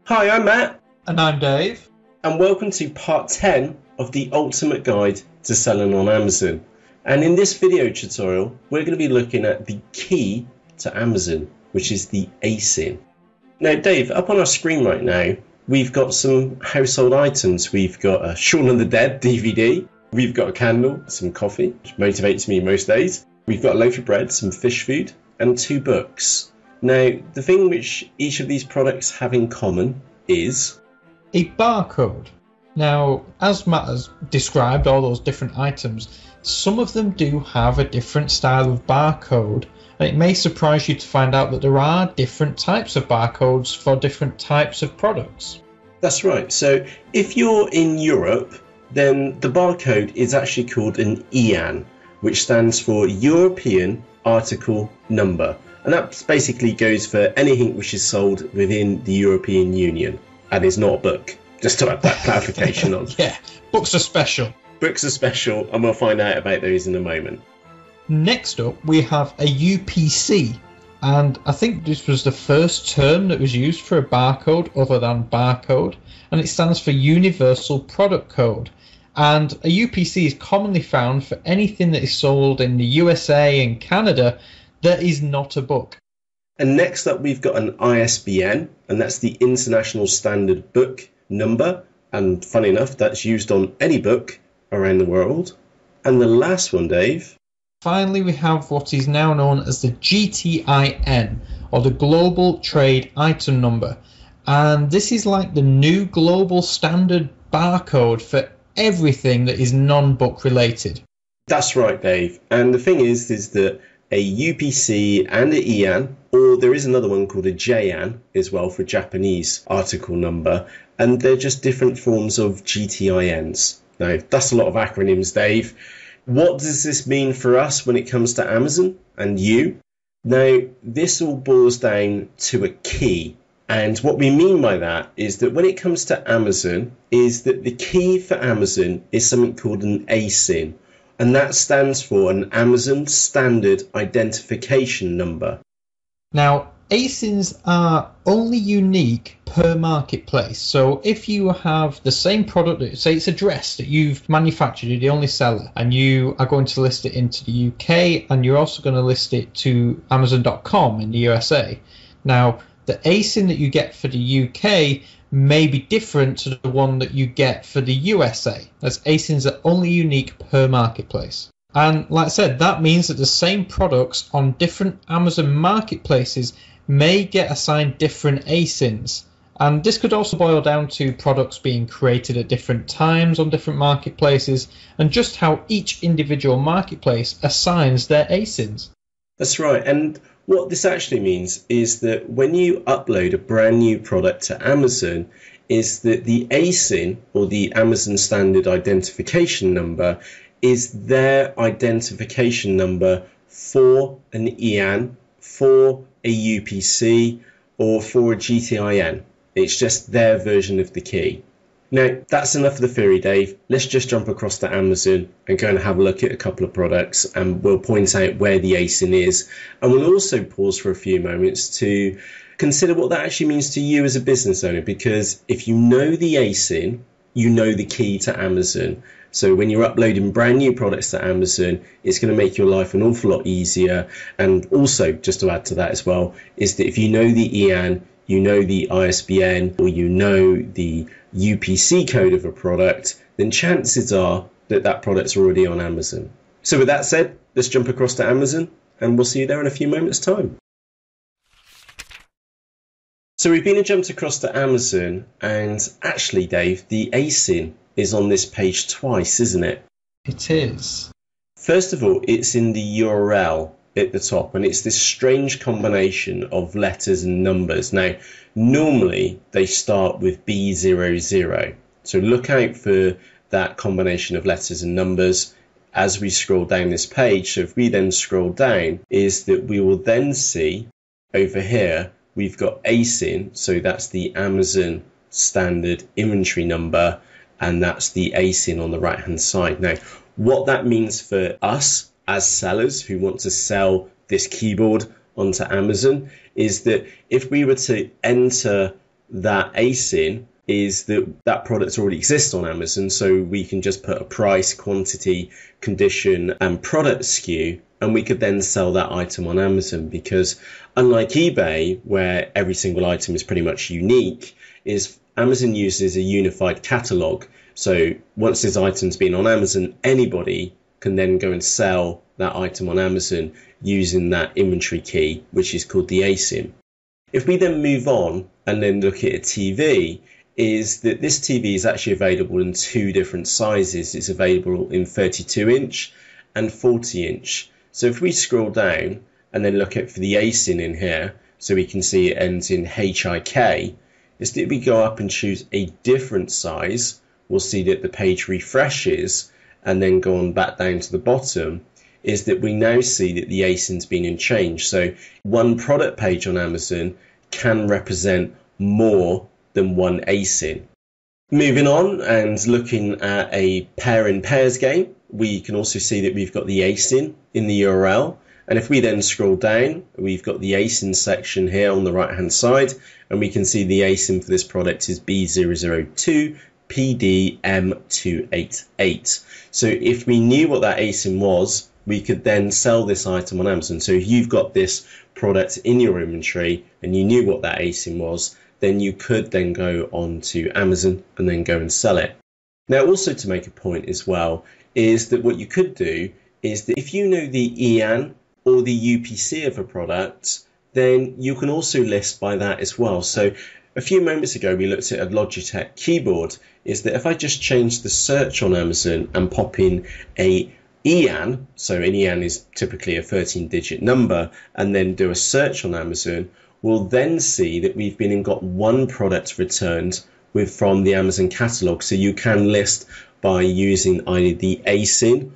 Hi, I'm Matt. And I'm Dave. And welcome to part 10 of the ultimate guide to selling on Amazon. And in this video tutorial, we're going to be looking at the key to Amazon, which is the ASIN. Now, Dave, up on our screen right now, we've got some household items. We've got a Shaun of the Dead DVD. We've got a candle, some coffee, which motivates me most days. We've got a loaf of bread, some fish food, and 2 books. Now, the thing which each of these products have in common is a barcode. Now, as Matt has described all those different items, some of them do have a different style of barcode, and it may surprise you to find out that there are different types of barcodes for different types of products. That's right. So if you're in Europe, then the barcode is actually called an EAN, which stands for European Article Number. And that basically goes for anything which is sold within the European Union and is not a book. Just to add that clarification on. Yeah, books are special. Books are special, and we'll find out about those in a moment. Next up, we have a UPC. And I think this was the first term that was used for a barcode other than barcode. And it stands for Universal Product Code. And a UPC is commonly found for anything that is sold in the USA and Canada that is not a book. And next up, we've got an ISBN, and that's the International Standard Book Number. And funny enough, that's used on any book around the world. And the last one, Dave. Finally, we have what is now known as the GTIN, or the Global Trade Item Number. And this is like the new global standard barcode for everything that is non-book related. That's right, Dave. And the thing is that a UPC and an EAN, or there is another one called a JAN as well for Japanese article number, and they're just different forms of GTINs. Now, that's a lot of acronyms, Dave. What does this mean for us when it comes to Amazon and you? Now, this all boils down to a key. And what we mean by that is that when it comes to Amazon, is that the key for Amazon is something called an ASIN. And that stands for an Amazon Standard Identification Number. Now, ASINs are only unique per marketplace. So if you have the same product, say it's a dress that you've manufactured, you're the only seller, and you are going to list it into the UK, and you're also going to list it to Amazon.com in the USA. Now, the ASIN that you get for the UK may be different to the one that you get for the USA, as ASINs are only unique per marketplace. And like I said, that means that the same products on different Amazon marketplaces may get assigned different ASINs. And this could also boil down to products being created at different times on different marketplaces, and just how each individual marketplace assigns their ASINs. That's right. And what this actually means is that when you upload a brand new product to Amazon, is that the ASIN, or the Amazon Standard Identification Number, is their identification number for an EAN, for a UPC, or for a GTIN. It's just their version of the key. Now, that's enough of the theory, Dave. Let's just jump across to Amazon and go and have a look at a couple of products, and we'll point out where the ASIN is. And we'll also pause for a few moments to consider what that actually means to you as a business owner, because if you know the ASIN, you know the key to Amazon. So when you're uploading brand new products to Amazon, it's going to make your life an awful lot easier. And also, just to add to that as well, is that if you know the EAN, you know the ISBN, or you know the UPC code of a product, then chances are that that product's already on Amazon. So with that said, let's jump across to Amazon, and we'll see you there in a few moments' time. So we've been and jumped across to Amazon, and actually, Dave, the ASIN is on this page twice, isn't it? It is. First of all, it's in the URL at the top, and it's this strange combination of letters and numbers. Now, normally they start with B00, so look out for that combination of letters and numbers as we scroll down this page. So if we then scroll down, is that we will then see over here we've got ASIN, so that's the Amazon Standard Inventory Number, and that's the ASIN on the right hand side. Now, what that means for us as sellers who want to sell this keyboard onto Amazon is that if we were to enter that ASIN is that that product already exists on Amazon, so we can just put a price, quantity, condition, and product SKU, and we could then sell that item on Amazon. Because unlike eBay, where every single item is pretty much unique, is Amazon uses a unified catalog. So once this item's been on Amazon, anybody can then go and sell that item on Amazon using that inventory key, which is called the ASIN. If we then move on and then look at a TV, is that this TV is actually available in two different sizes. It's available in 32-inch and 40-inch. So if we scroll down and then look at for the ASIN in here, so we can see it ends in HIK, is that if we go up and choose a different size, we'll see that the page refreshes, and then go on back down to the bottom, is that we now see that the ASIN's been changed. So one product page on Amazon can represent more than one ASIN. Moving on and looking at a pair in pairs game, we can also see that we've got the ASIN in the URL. And if we then scroll down, we've got the ASIN section here on the right hand side, and we can see the ASIN for this product is B002 PDM288. So if we knew what that ASIN was, we could then sell this item on Amazon. So if you've got this product in your inventory and you knew what that ASIN was, then you could then go on to Amazon and then go and sell it. Now, also to make a point as well, is that what you could do is that if you know the EAN or the UPC of a product, then you can also list by that as well. So a few moments ago, we looked at a Logitech keyboard, is that if I just change the search on Amazon and pop in a EAN, so an EAN is typically a 13-digit number, and then do a search on Amazon, we'll then see that we've been and got one product returned from the Amazon catalog. So you can list by using either the ASIN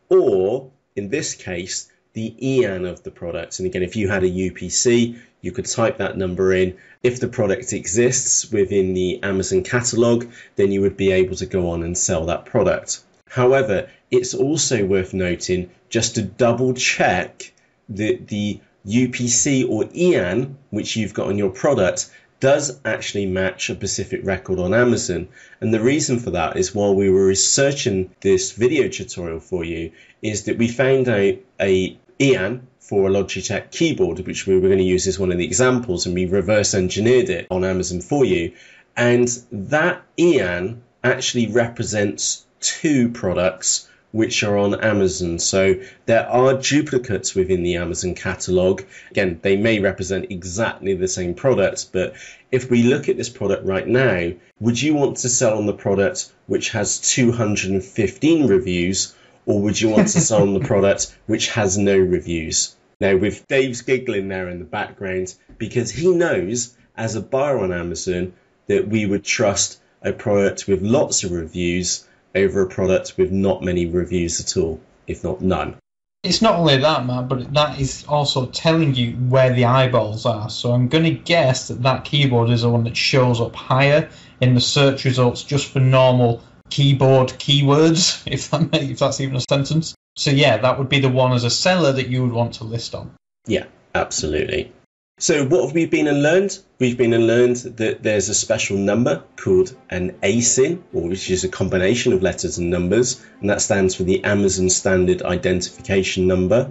or, in this case, the EAN of the product. And again, if you had a UPC, you could type that number in. If the product exists within the Amazon catalog, then you would be able to go on and sell that product. However, it's also worth noting just to double check that the UPC or EAN, which you've got on your product, does actually match a specific record on Amazon. And the reason for that is while we were researching this video tutorial for you, is that we found out a EAN for a Logitech keyboard, which we were going to use as one of the examples, and we reverse engineered it on Amazon for you. And that EAN actually represents two products which are on Amazon. So there are duplicates within the Amazon catalog. Again, they may represent exactly the same products, but if we look at this product right now, would you want to sell on the product which has 215 reviews, or would you want to sell on the product which has no reviews? Now, with Dave's giggling there in the background, because he knows as a buyer on Amazon that we would trust a product with lots of reviews over a product with not many reviews at all, if not none. It's not only that, Matt, but that is also telling you where the eyeballs are. So I'm going to guess that that keyboard is the one that shows up higher in the search results just for normal keyboard keywords, if that's even a sentence. So yeah, that would be the one as a seller that you would want to list on. Yeah, absolutely. So what have we been and learned? We've been and learned that there's a special number called an ASIN, which is a combination of letters and numbers, and that stands for the Amazon Standard Identification Number.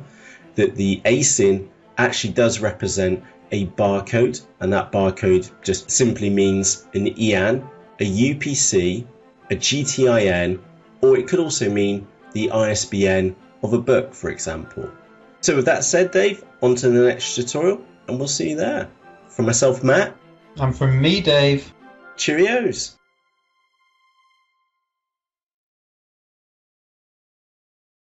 That the ASIN actually does represent a barcode, and that barcode just simply means an EAN, a UPC, a GTIN, or it could also mean the ISBN of a book, for example. So with that said, Dave, on to the next tutorial, and we'll see you there. From myself, Matt. And from me, Dave. Cheerios.